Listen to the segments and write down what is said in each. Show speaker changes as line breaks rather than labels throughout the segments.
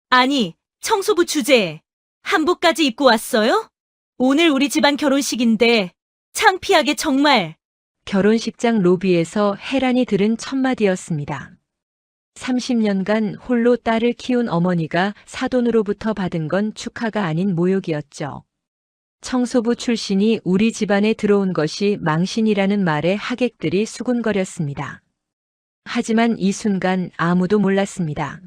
아니, 청소부 주제에 한복까지 입고 왔어요? 오늘 우리 집안 결혼식인데 창피하게 정말.
결혼식장 로비에서 혜란이 들은 첫마디였습니다. 30년간 홀로 딸을 키운 어머니가 사돈으로부터 받은 건 축하가 아닌 모욕이었죠. 청소부 출신이 우리 집안에 들어온 것이 망신이라는 말에 하객들이 수군거렸습니다. 하지만 이 순간 아무도 몰랐습니다.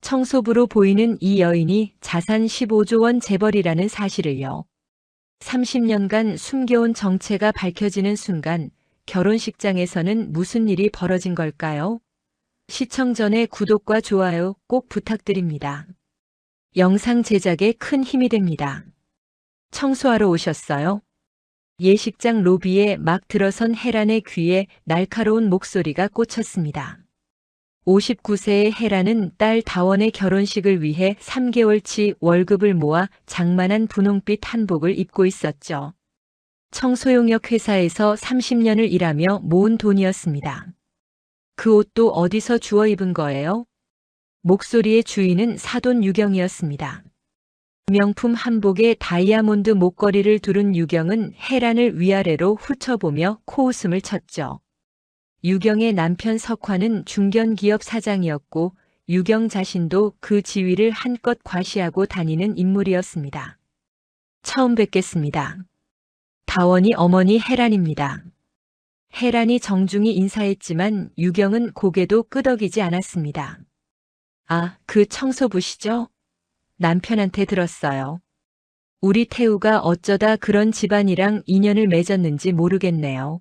청소부로 보이는 이 여인이 자산 15조 원 재벌이라는 사실을요. 30년간 숨겨온 정체가 밝혀지는 순간 결혼식장에서는 무슨 일이 벌어진 걸까요? 시청 전에 구독과 좋아요 꼭 부탁드립니다. 영상 제작에 큰 힘이 됩니다. 청소하러 오셨어요? 예식장 로비에 막 들어선 혜란의 귀에 날카로운 목소리가 꽂혔습니다. 59세의 혜란은 딸 다원의 결혼식을 위해 3개월치 월급을 모아 장만한 분홍빛 한복을 입고 있었죠. 청소용역 회사에서 30년을 일하며 모은 돈이었습니다. 그 옷도 어디서 주워 입은 거예요? 목소리의 주인은 사돈 유경이었습니다. 명품 한복에 다이아몬드 목걸이를 두른 유경은 혜란을 위아래로 훑어보며 코웃음을 쳤죠. 유경의 남편 석환은 중견기업 사장이었고 유경 자신도 그 지위를 한껏 과시하고 다니는 인물이었습니다. 처음 뵙겠습니다. 다원이 어머니 혜란입니다. 혜란이 정중히 인사했지만 유경은 고개도 끄덕이지 않았습니다. 아, 그 청소부시죠? 남편한테 들었어요. 우리 태우가 어쩌다 그런 집안이랑 인연을 맺었는지 모르겠네요.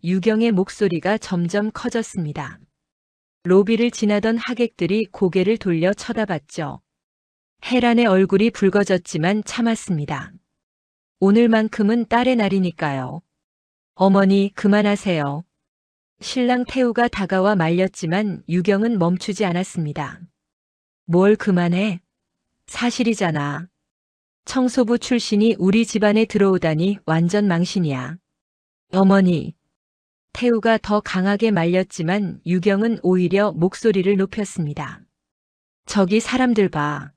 유경의 목소리가 점점 커졌습니다. 로비를 지나던 하객들이 고개를 돌려 쳐다봤죠. 혜란의 얼굴이 붉어졌지만 참았습니다. 오늘만큼은 딸의 날이니까요. 어머니, 그만하세요. 신랑 태우가 다가와 말렸지만 유경은 멈추지 않았습니다. 뭘 그만해? 사실이잖아. 청소부 출신이 우리 집안에 들어오다니 완전 망신이야. 어머니. 태우가 더 강하게 말렸지만 유경은 오히려 목소리를 높였습니다. 저기 사람들 봐.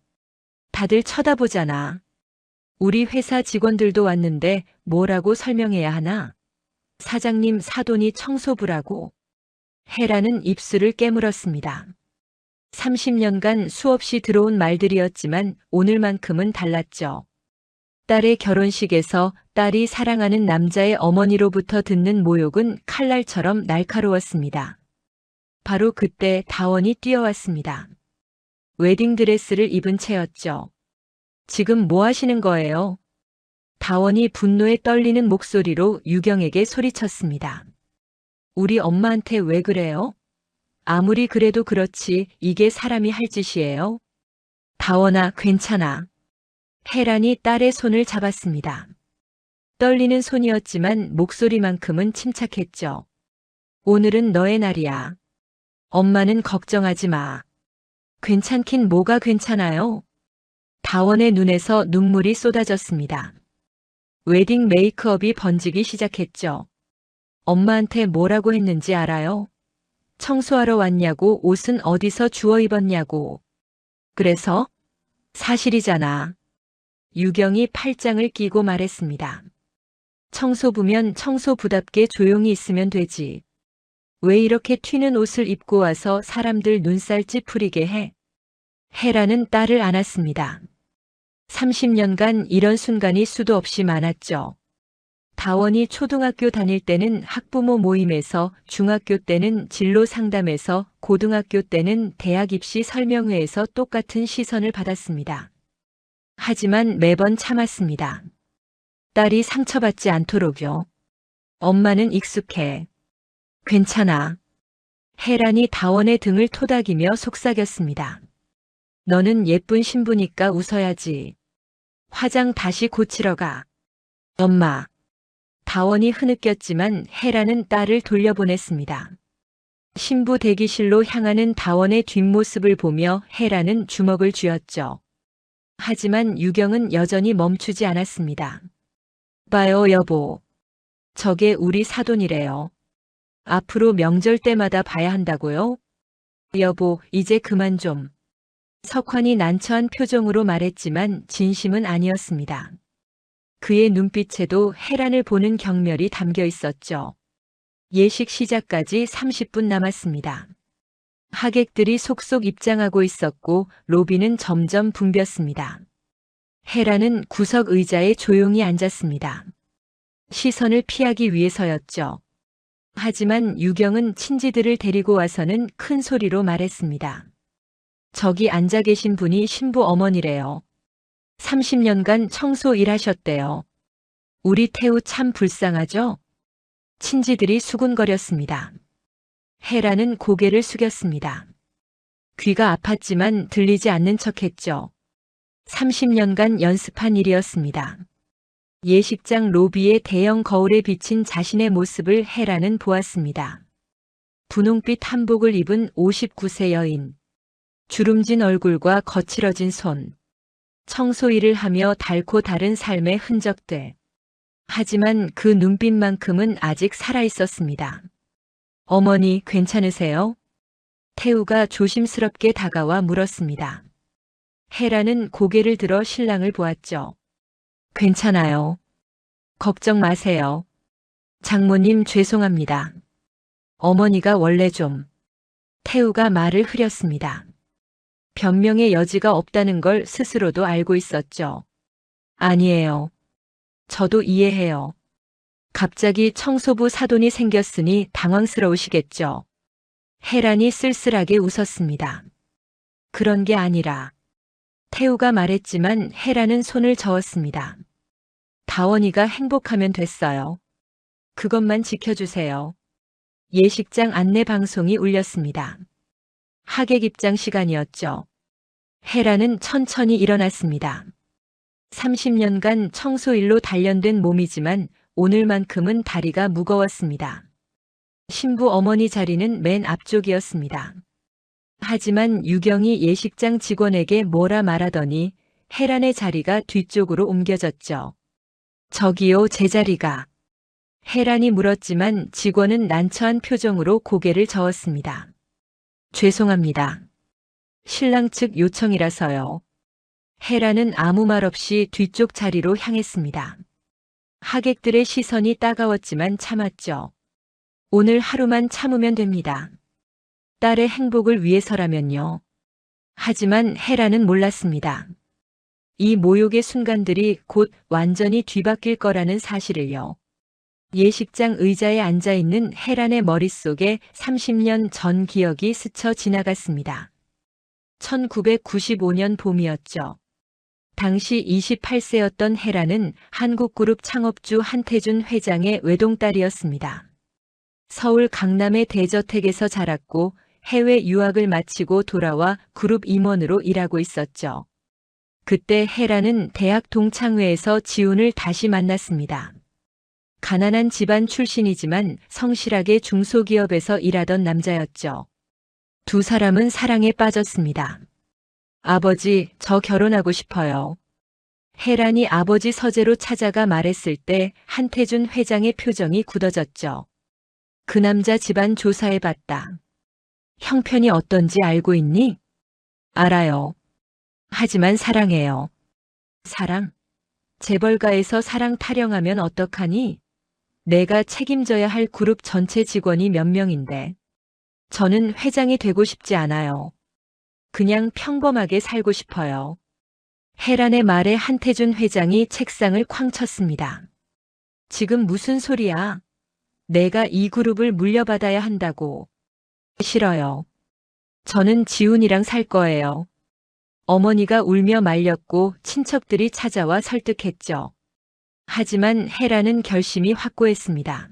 다들 쳐다보잖아. 우리 회사 직원들도 왔는데 뭐라고 설명해야 하나? 사장님 사돈이 청소부라고. 혜란은 입술을 깨물었습니다. 30년간 수없이 들어온 말들이었지만 오늘만큼은 달랐죠. 딸의 결혼식에서 딸이 사랑하는 남자의 어머니로부터 듣는 모욕은 칼날처럼 날카로웠습니다. 바로 그때 다원이 뛰어왔습니다. 웨딩드레스를 입은 채였죠. 지금 뭐 하시는 거예요? 다원이 분노에 떨리는 목소리로 유경에게 소리쳤습니다. 우리 엄마한테 왜 그래요? 아무리 그래도 그렇지 이게 사람이 할 짓이에요? 다원아, 괜찮아. 혜란이 딸의 손을 잡았습니다. 떨리는 손이었지만 목소리만큼은 침착했죠. 오늘은 너의 날이야. 엄마는 걱정하지 마. 괜찮긴 뭐가 괜찮아요? 다원의 눈에서 눈물이 쏟아졌습니다. 웨딩 메이크업이 번지기 시작했죠. 엄마한테 뭐라고 했는지 알아요? 청소하러 왔냐고, 옷은 어디서 주워 입었냐고. 그래서? 사실이잖아. 유경이 팔짱을 끼고 말했습니다. 청소부면 청소부답게 조용히 있으면 되지. 왜 이렇게 튀는 옷을 입고 와서 사람들 눈살 찌푸리게 해? 혜란은 딸을 안았습니다. 30년간 이런 순간이 수도 없이 많았죠. 다원이 초등학교 다닐 때는 학부모 모임에서, 중학교 때는 진로 상담에서, 고등학교 때는 대학 입시 설명회에서 똑같은 시선을 받았습니다. 하지만 매번 참았습니다. 딸이 상처받지 않도록요. 엄마는 익숙해. 괜찮아. 혜란이 다원의 등을 토닥이며 속삭였습니다. 너는 예쁜 신부니까 웃어야지. 화장 다시 고치러 가. 엄마. 다원이 흐느꼈지만 혜란은 딸을 돌려보냈습니다. 신부 대기실로 향하는 다원의 뒷모습을 보며 혜란은 주먹을 쥐었죠. 하지만 유경은 여전히 멈추지 않았습니다. 봐요, 여보. 저게 우리 사돈이래요. 앞으로 명절 때마다 봐야 한다고요? 여보, 이제 그만 좀. 석환이 난처한 표정으로 말했지만 진심은 아니었습니다. 그의 눈빛에도 헤란을 보는 경멸이 담겨 있었죠. 예식 시작까지 30분 남았습니다. 하객들이 속속 입장하고 있었고 로비는 점점 붐볐습니다. 헤란은 구석 의자에 조용히 앉았습니다. 시선을 피하기 위해서였죠. 하지만 유경은 친지들을 데리고 와서는 큰 소리로 말했습니다. 저기 앉아 계신 분이 신부 어머니래요. 30년간 청소 일하셨대요. 우리 태우 참 불쌍하죠? 친지들이 수군거렸습니다. 헤라는 고개를 숙였습니다. 귀가 아팠지만 들리지 않는 척했죠. 30년간 연습한 일이었습니다. 예식장 로비의 대형 거울에 비친 자신의 모습을 헤라는 보았습니다. 분홍빛 한복을 입은 59세 여인. 주름진 얼굴과 거칠어진 손. 청소 일을 하며 닳고 다른 삶의 흔적들. 하지만 그 눈빛만큼은 아직 살아있었습니다. 어머니 괜찮으세요? 태우가 조심스럽게 다가와 물었습니다. 헤라는 고개를 들어 신랑을 보았죠. 괜찮아요. 걱정 마세요. 장모님 죄송합니다. 어머니가 원래 좀. 태우가 말을 흐렸습니다. 변명의 여지가 없다는 걸 스스로도 알고 있었죠. 아니에요. 저도 이해해요. 갑자기 청소부 사돈이 생겼으니 당황스러우시겠죠. 헤란이 쓸쓸하게 웃었습니다. 그런 게 아니라. 태우가 말했지만 헤라는 손을 저었습니다. 다원이가 행복하면 됐어요. 그것만 지켜주세요. 예식장 안내 방송이 울렸습니다. 하객 입장 시간이었죠. 헤라는 천천히 일어났습니다. 30년간 청소일로 단련된 몸이지만 오늘만큼은 다리가 무거웠습니다. 신부 어머니 자리는 맨 앞쪽이었습니다. 하지만 유경이 예식장 직원에게 뭐라 말하더니 헤란의 자리가 뒤쪽으로 옮겨졌죠. 저기요, 제 자리가. 헤란이 물었지만 직원은 난처한 표정으로 고개를 저었습니다. 죄송합니다. 신랑 측 요청이라서요. 헤란은 아무 말 없이 뒤쪽 자리로 향했습니다. 하객들의 시선이 따가웠지만 참았죠. 오늘 하루만 참으면 됩니다. 딸의 행복을 위해서라면요. 하지만 헤라는 몰랐습니다. 이 모욕의 순간들이 곧 완전히 뒤바뀔 거라는 사실을요. 예식장 의자에 앉아있는 헤란의 머릿속에 30년 전 기억이 스쳐 지나갔습니다. 1995년 봄이었죠. 당시 28세였던 헤란은 한국그룹 창업주 한태준 회장의 외동딸이었습니다. 서울 강남의 대저택에서 자랐고 해외 유학을 마치고 돌아와 그룹 임원으로 일하고 있었죠. 그때 헤라는 대학 동창회에서 지훈을 다시 만났습니다. 가난한 집안 출신이지만 성실하게 중소기업에서 일하던 남자였죠. 두 사람은 사랑에 빠졌습니다. 아버지, 저 결혼하고 싶어요. 헤란이 아버지 서재로 찾아가 말했을 때 한태준 회장의 표정이 굳어졌죠. 그 남자 집안 조사해봤다. 형편이 어떤지 알고 있니? 알아요. 하지만 사랑해요. 사랑? 재벌가에서 사랑 타령하면 어떡하니? 내가 책임져야 할 그룹 전체 직원이 몇 명인데. 저는 회장이 되고 싶지 않아요. 그냥 평범하게 살고 싶어요. 헤란의 말에 한태준 회장이 책상을 쾅 쳤습니다. 지금 무슨 소리야? 내가 이 그룹을 물려받아야 한다고. 싫어요. 저는 지훈이랑 살 거예요. 어머니가 울며 말렸고 친척들이 찾아와 설득했죠. 하지만 헤라는 결심이 확고했습니다.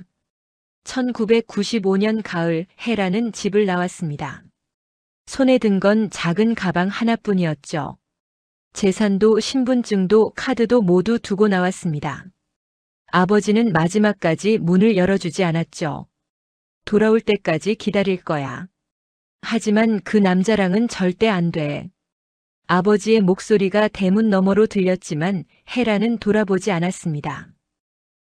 1995년 가을 헤라는 집을 나왔습니다. 손에 든 건 작은 가방 하나뿐이었죠. 재산도 신분증도 카드도 모두 두고 나왔습니다. 아버지는 마지막까지 문을 열어주지 않았죠. 돌아올 때까지 기다릴 거야. 하지만 그 남자랑은 절대 안 돼. 아버지의 목소리가 대문 너머로 들렸지만 헤라는 돌아보지 않았습니다.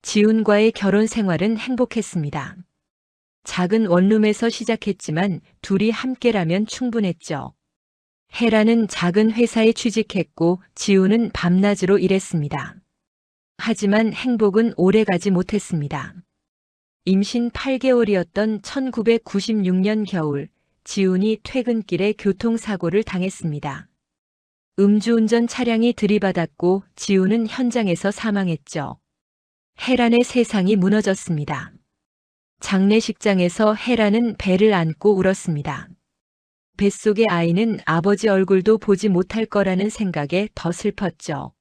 지훈과의 결혼 생활은 행복했습니다. 작은 원룸에서 시작했지만 둘이 함께라면 충분했죠. 헤라는 작은 회사에 취직했고 지우는 밤낮으로 일했습니다. 하지만 행복은 오래가지 못했습니다. 임신 8개월이었던 1996년 겨울, 지훈이 퇴근길에 교통사고를 당했습니다. 음주운전 차량이 들이받았고 지훈은 현장에서 사망했죠. 헤란의 세상이 무너졌습니다. 장례식장에서 헤란은 배를 안고 울었습니다. 뱃속의 아이는 아버지 얼굴도 보지 못할 거라는 생각에 더 슬펐죠.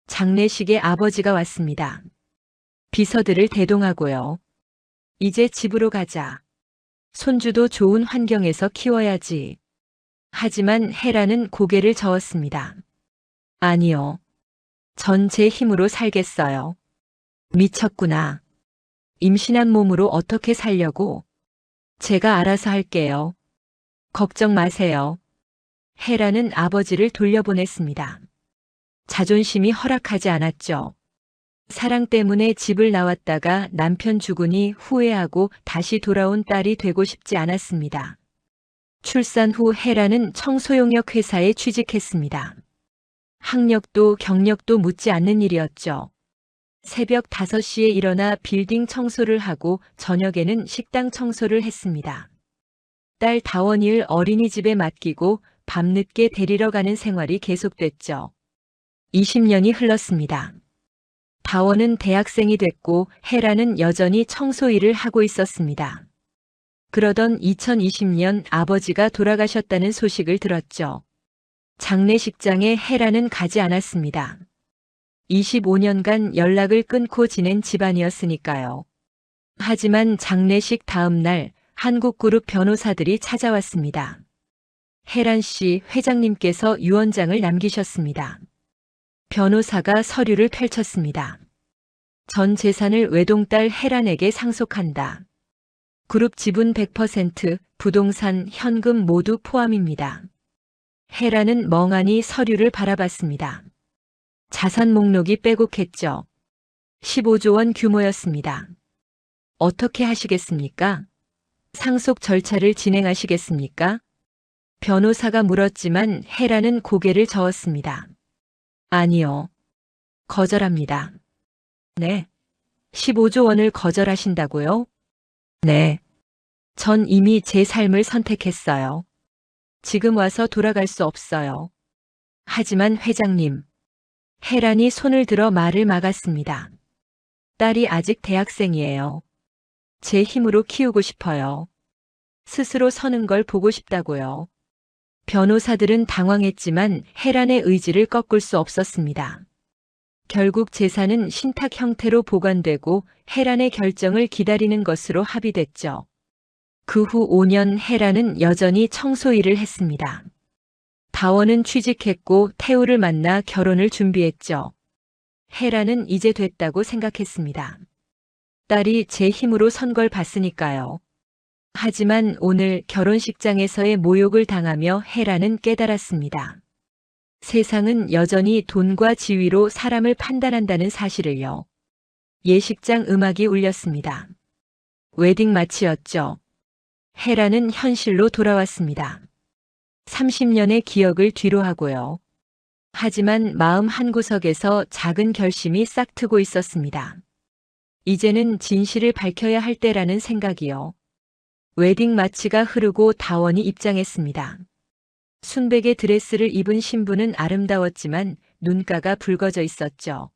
장례식에 아버지가 왔습니다. 비서들을 대동하고요. 이제 집으로 가자. 손주도 좋은 환경에서 키워야지. 하지만 헤라는 고개를 저었습니다. 아니요. 전 제 힘으로 살겠어요. 미쳤구나. 임신한 몸으로 어떻게 살려고? 제가 알아서 할게요. 걱정 마세요. 헤라는 아버지를 돌려보냈습니다. 자존심이 허락하지 않았죠. 사랑 때문에 집을 나왔다가 남편 죽으니 후회하고 다시 돌아온 딸이 되고 싶지 않았습니다. 출산 후 헤라는 청소용역 회사에 취직했습니다. 학력도 경력도 묻지 않는 일이었죠. 새벽 5시에 일어나 빌딩 청소를 하고 저녁에는 식당 청소를 했습니다. 딸 다원이를 어린이집에 맡기고 밤늦게 데리러 가는 생활이 계속됐죠. 20년이 흘렀습니다. 다원은 대학생이 됐고 헤라는 여전히 청소 일을 하고 있었습니다. 그러던 2020년 아버지가 돌아가셨다는 소식을 들었죠. 장례식장에 헤라는 가지 않았습니다. 25년간 연락을 끊고 지낸 집안이었으니까요. 하지만 장례식 다음 날 한국그룹 변호사들이 찾아왔습니다. 헤란 씨 회장님께서 유언장을 남기셨습니다. 변호사가 서류를 펼쳤습니다. 전 재산을 외동딸 헤란에게 상속한다. 그룹 지분 100%, 부동산, 현금 모두 포함입니다. 헤라는 멍하니 서류를 바라봤습니다. 자산 목록이 빼곡했죠. 15조 원 규모였습니다. 어떻게 하시겠습니까? 상속 절차를 진행하시겠습니까? 변호사가 물었지만 헤라는 고개를 저었습니다. 아니요. 거절합니다. 네. 15조 원을 거절하신다고요? 네. 전 이미 제 삶을 선택했어요. 지금 와서 돌아갈 수 없어요. 하지만 회장님, 헤란이 손을 들어 말을 막았습니다. 딸이 아직 대학생이에요. 제 힘으로 키우고 싶어요. 스스로 서는 걸 보고 싶다고요. 변호사들은 당황했지만 헤란의 의지를 꺾을 수 없었습니다. 결국 재산은 신탁 형태로 보관되고 헤란의 결정을 기다리는 것으로 합의됐죠. 그 후 5년 헤란은 여전히 청소 일을 했습니다. 다원은 취직했고 태우를 만나 결혼을 준비했죠. 헤란은 이제 됐다고 생각했습니다. 딸이 제 힘으로 선 걸 봤으니까요. 하지만 오늘 결혼식장에서의 모욕을 당하며 헤라는 깨달았습니다. 세상은 여전히 돈과 지위로 사람을 판단한다는 사실을요. 예식장 음악이 울렸습니다. 웨딩 마치였죠. 헤라는 현실로 돌아왔습니다. 30년의 기억을 뒤로 하고요. 하지만 마음 한구석에서 작은 결심이 싹트고 있었습니다. 이제는 진실을 밝혀야 할 때라는 생각이요. 웨딩 마치가 흐르고 다원이 입장했습니다. 순백의 드레스를 입은 신부는 아름다웠지만 눈가가 붉어져 있었죠.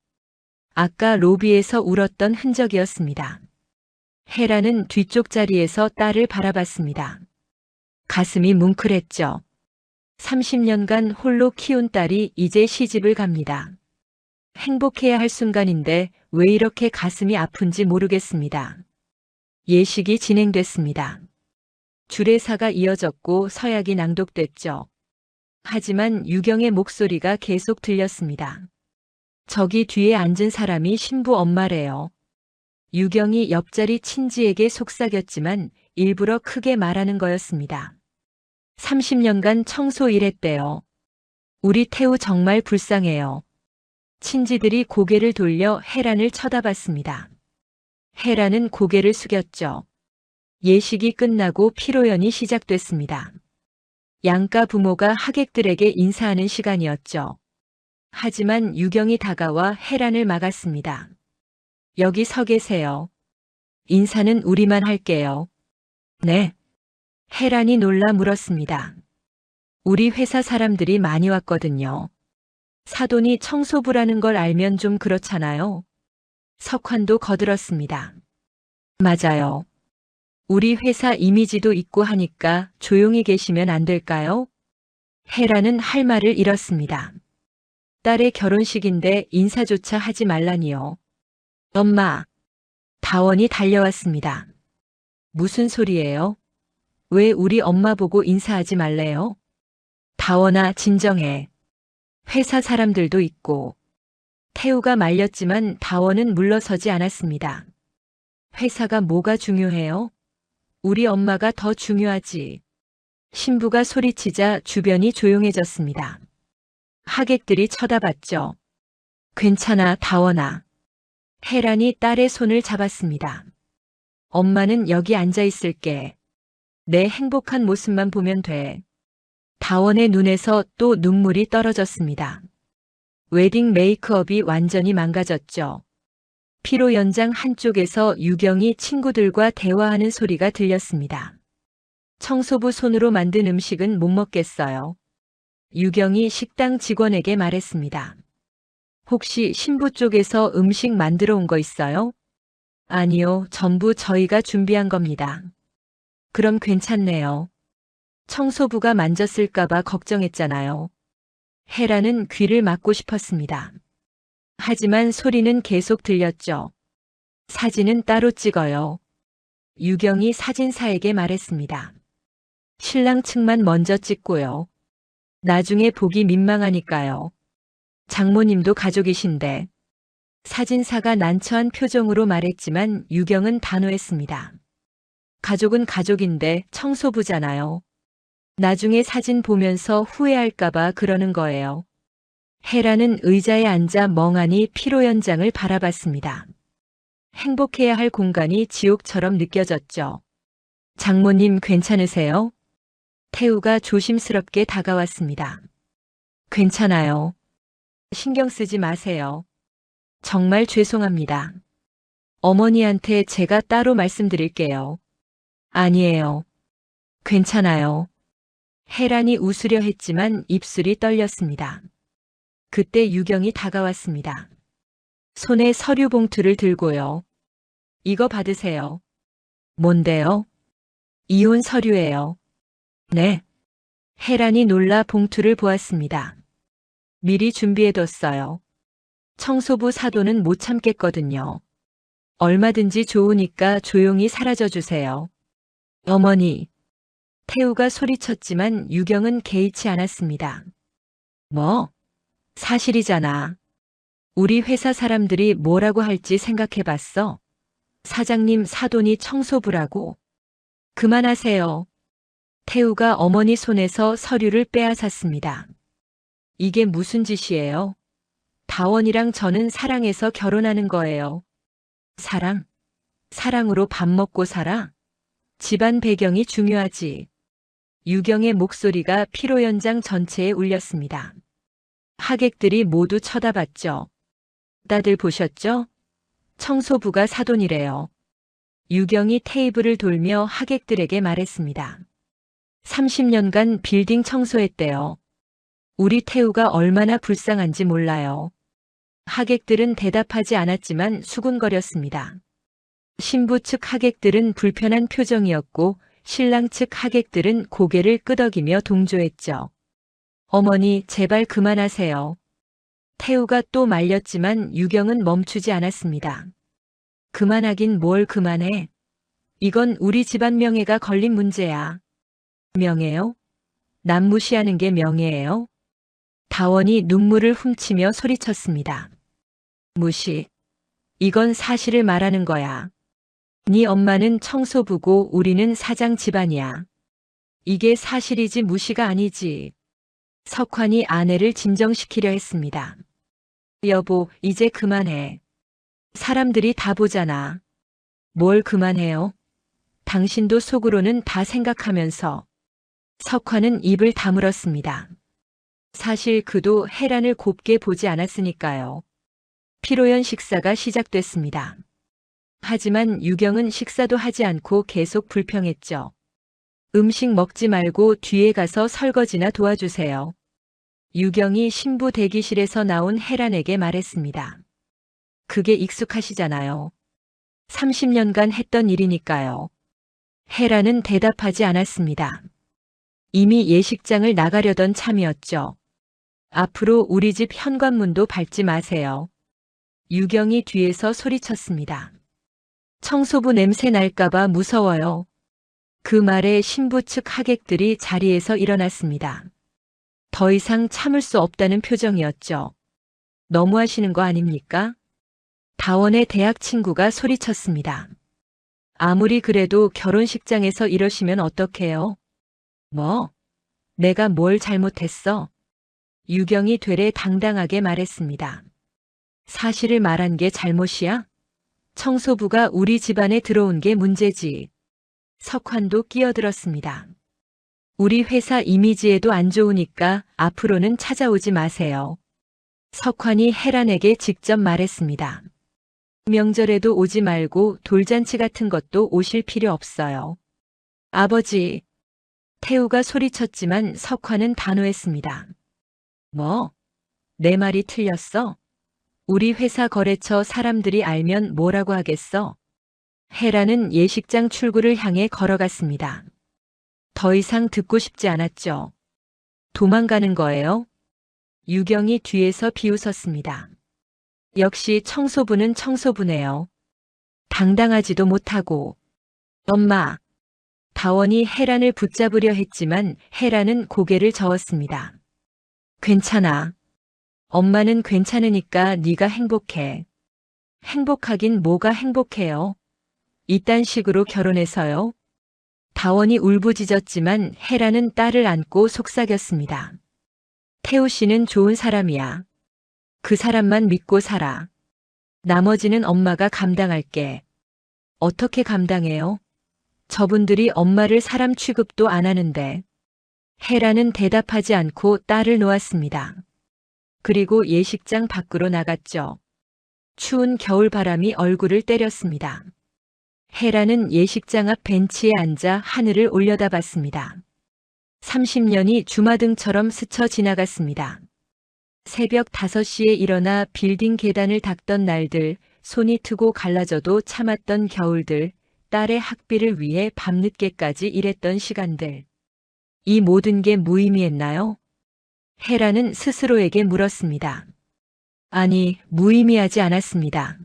아까 로비에서 울었던 흔적이었습니다. 헤라는 뒤쪽 자리에서 딸을 바라봤습니다. 가슴이 뭉클했죠. 30년간 홀로 키운 딸이 이제 시집을 갑니다. 행복해야 할 순간인데 왜 이렇게 가슴이 아픈지 모르겠습니다. 예식이 진행됐습니다. 주례사가 이어졌고 서약이 낭독됐죠. 하지만 유경의 목소리가 계속 들렸습니다. 저기 뒤에 앉은 사람이 신부 엄마래요. 유경이 옆자리 친지에게 속삭였지만 일부러 크게 말하는 거였습니다. 30년간 청소 일했대요. 우리 태우 정말 불쌍해요. 친지들이 고개를 돌려 헤란을 쳐다봤습니다. 헤란은 고개를 숙였죠. 예식이 끝나고 피로연이 시작됐습니다. 양가 부모가 하객들에게 인사하는 시간이었죠. 하지만 유경이 다가와 해란을 막았습니다. 여기 서 계세요. 인사는 우리만 할게요. 네. 해란이 놀라 물었습니다. 우리 회사 사람들이 많이 왔거든요. 사돈이 청소부라는 걸 알면 좀 그렇잖아요. 석환도 거들었습니다. 맞아요. 우리 회사 이미지도 있고 하니까 조용히 계시면 안 될까요? 해란은 할 말을 잃었습니다. 딸의 결혼식인데 인사조차 하지 말라니요. 엄마. 다원이 달려왔습니다. 무슨 소리예요? 왜 우리 엄마 보고 인사하지 말래요? 다원아, 진정해. 회사 사람들도 있고. 태우가 말렸지만 다원은 물러서지 않았습니다. 회사가 뭐가 중요해요? 우리 엄마가 더 중요하지. 신부가 소리치자 주변이 조용해졌습니다. 하객들이 쳐다봤죠. 괜찮아, 다원아. 해란이 딸의 손을 잡았습니다. 엄마는 여기 앉아 있을게. 내 행복한 모습만 보면 돼. 다원의 눈에서 또 눈물이 떨어졌습니다. 웨딩 메이크업이 완전히 망가졌죠. 피로 연장 한쪽에서 유경이 친구들과 대화하는 소리가 들렸습니다. 청소부 손으로 만든 음식은 못 먹겠어요. 유경이 식당 직원에게 말했습니다. 혹시 신부 쪽에서 음식 만들어 온 거 있어요? 아니요, 전부 저희가 준비한 겁니다. 그럼 괜찮네요. 청소부가 만졌을까봐 걱정했잖아요. 해라는 귀를 막고 싶었습니다. 하지만 소리는 계속 들렸죠. 사진은 따로 찍어요. 유경이 사진사에게 말했습니다. 신랑 측만 먼저 찍고요. 나중에 보기 민망하니까요. 장모님도 가족이신데. 사진사가 난처한 표정으로 말했지만 유경은 단호했습니다. 가족은 가족인데 청소부잖아요. 나중에 사진 보면서 후회할까봐 그러는 거예요. 해라는 의자에 앉아 멍하니 피로 연장을 바라봤습니다. 행복해야 할 공간이 지옥처럼 느껴졌죠. 장모님 괜찮으세요? 태우가 조심스럽게 다가왔습니다. 괜찮아요. 신경 쓰지 마세요. 정말 죄송합니다. 어머니한테 제가 따로 말씀드릴게요. 아니에요. 괜찮아요. 해란이 웃으려 했지만 입술이 떨렸습니다. 그때 유경이 다가왔습니다. 손에 서류 봉투를 들고요. 이거 받으세요. 뭔데요? 이혼 서류예요. 네. 해란이 놀라 봉투를 보았습니다. 미리 준비해뒀어요. 청소부 사돈은 못 참겠거든요. 얼마든지 좋으니까 조용히 사라져 주세요. 어머니. 태우가 소리쳤지만 유경은 개의치 않았습니다. 뭐? 사실이잖아. 우리 회사 사람들이 뭐라고 할지 생각해봤어? 사장님 사돈이 청소부라고. 그만하세요. 태우가 어머니 손에서 서류를 빼앗았습니다. 이게 무슨 짓이에요? 다원이랑 저는 사랑해서 결혼하는 거예요. 사랑? 사랑으로 밥 먹고 살아? 집안 배경이 중요하지. 유경의 목소리가 피로 연장 전체에 울렸습니다. 하객들이 모두 쳐다봤죠. 다들 보셨죠? 청소부가 사돈이래요. 유경이 테이블을 돌며 하객들에게 말했습니다. 30년간 빌딩 청소했대요. 우리 태우가 얼마나 불쌍한지 몰라요. 하객들은 대답하지 않았지만 수군거렸습니다. 신부 측 하객들은 불편한 표정이었고 신랑 측 하객들은 고개를 끄덕이며 동조했죠. 어머니, 제발 그만하세요. 태우가 또 말렸지만 유경은 멈추지 않았습니다. 그만하긴 뭘 그만해. 이건 우리 집안 명예가 걸린 문제야. 명예요? 남 무시하는 게 명예예요? 다원이 눈물을 훔치며 소리쳤습니다. 무시. 이건 사실을 말하는 거야. 네 엄마는 청소부고 우리는 사장 집안이야. 이게 사실이지 무시가 아니지. 석환이 아내를 진정시키려 했습니다. 여보, 이제 그만해. 사람들이 다 보잖아. 뭘 그만해요? 당신도 속으로는 다 생각하면서. 석화는 입을 다물었습니다. 사실 그도 혜란을 곱게 보지 않았으니까요. 피로연 식사가 시작됐습니다. 하지만 유경은 식사도 하지 않고 계속 불평했죠. 음식 먹지 말고 뒤에 가서 설거지나 도와주세요. 유경이 신부 대기실에서 나온 혜란에게 말했습니다. 그게 익숙하시잖아요. 30년간 했던 일이니까요. 혜란은 대답하지 않았습니다. 이미 예식장을 나가려던 참이었죠. 앞으로 우리 집 현관문도 밟지 마세요. 유경이 뒤에서 소리쳤습니다. 청소부 냄새 날까봐 무서워요. 그 말에 신부 측 하객들이 자리에서 일어났습니다. 더 이상 참을 수 없다는 표정이었죠. 너무하시는 거 아닙니까? 다원의 대학 친구가 소리쳤습니다. 아무리 그래도 결혼식장에서 이러시면 어떡해요? 뭐? 내가 뭘 잘못했어? 유경이 되레 당당하게 말했습니다. 사실을 말한 게 잘못이야? 청소부가 우리 집안에 들어온 게 문제지. 석환도 끼어들었습니다. 우리 회사 이미지에도 안 좋으니까 앞으로는 찾아오지 마세요. 석환이 혜란에게 직접 말했습니다. 명절에도 오지 말고 돌잔치 같은 것도 오실 필요 없어요. 아버지. 태우가 소리쳤지만 석환은 단호했습니다. 뭐? 내 말이 틀렸어? 우리 회사 거래처 사람들이 알면 뭐라고 하겠어? 혜란은 예식장 출구를 향해 걸어갔습니다. 더 이상 듣고 싶지 않았죠. 도망가는 거예요? 유경이 뒤에서 비웃었습니다. 역시 청소부는 청소부네요. 당당하지도 못하고. 엄마. 다원이 혜란을 붙잡으려 했지만 혜란은 고개를 저었습니다. 괜찮아. 엄마는 괜찮으니까 네가 행복해. 행복하긴 뭐가 행복해요. 이딴 식으로 결혼해서요. 다원이 울부짖었지만 혜란은 딸을 안고 속삭였습니다. 태우 씨는 좋은 사람이야. 그 사람만 믿고 살아. 나머지는 엄마가 감당할게. 어떻게 감당해요? 저분들이 엄마를 사람 취급도 안 하는데. 혜란은 대답하지 않고 딸을 놓았습니다. 그리고 예식장 밖으로 나갔죠. 추운 겨울바람이 얼굴을 때렸습니다. 혜란은 예식장 앞 벤치에 앉아 하늘을 올려다봤습니다. 30년이 주마등처럼 스쳐 지나갔습니다. 새벽 5시에 일어나 빌딩 계단을 닦던 날들, 손이 트고 갈라져도 참았던 겨울들, 딸의 학비를 위해 밤늦게까지 일했던 시간들. 이 모든 게 무의미했나요? 혜란은 스스로에게 물었습니다. 아니, 무의미하지 않았습니다.